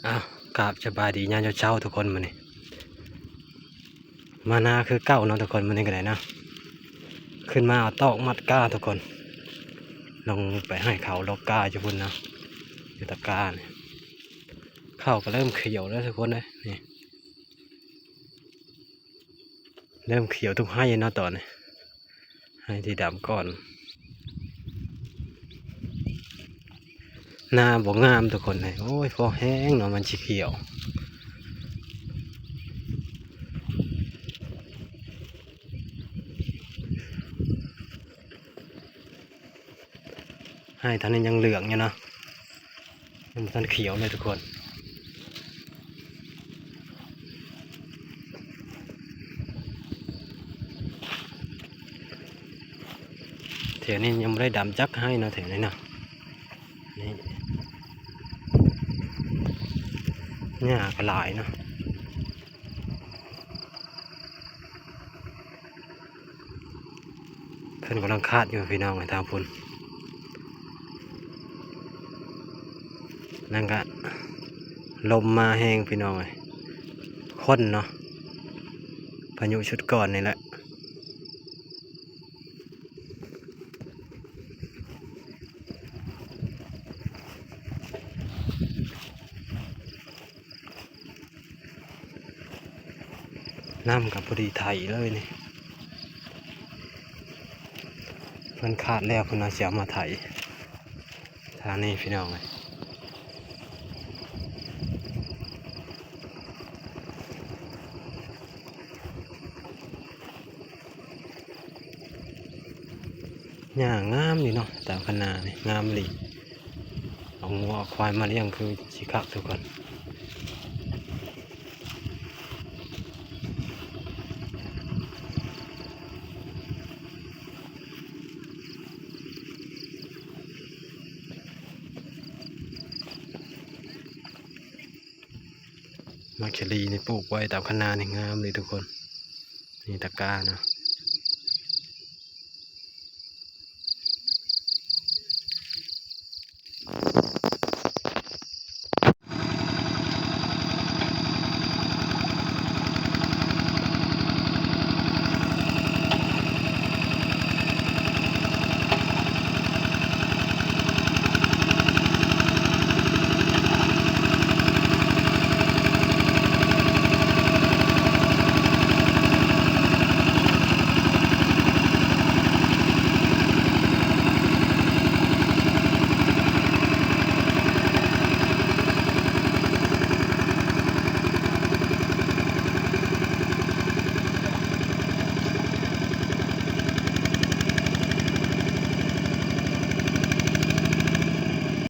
อ้าวกราบสบายดียามเช้าทุกคนมื้อนี้มานาคือเก้าเนาะทุกคนมื้อนี้ก็ได้นะขึ้นมาเอาตอกมัดก้าทุกคนลงไปให้เขาลกก้าอยู่พุ่นนะอยู่ตะกร้าเนี่ยข้าวก็เริ่มเขียวแล้วทุกคนเลยนี่เริ่มเขียวทุกให้เนาะตอนนี้ให้ที่ดำก่อนหน้าบ่งามทุกคนเลยโอ้ยพอแห้งเนาะมันสีเขียวให้ท่านนี้ยังเหลืองอยู่เนาะยังท่านเขียวเลยทุกคนแถวนี้ยังไม่ได้ดำจักให้เนาะแถวนี้เนาะนี่หญ้าก็หลายเนาะเพิ่นกำลังคาดอยู่พี่น้องไอ้ทางพุ่นนั่นก็ลมมาแห้งพี่น้องไอ้ค้นเนาะพายุชุดก่อนนี่แหละน้ำกับพอดีไทยเลยนี่เพิ่นขาดแล้วเพิ่นเอาเสียมาไถทางนี้พี่น้องเลยหญ้างามนี่เนาะตามคณะนี่งามหลีเอางัวเอาควายมาเลี้ยงคือสิคักทุกคนมักเฉลีนี่ปลูกไว้ตามคณะนี่งามเลยทุกคนนี่ตะกร้าเนาะ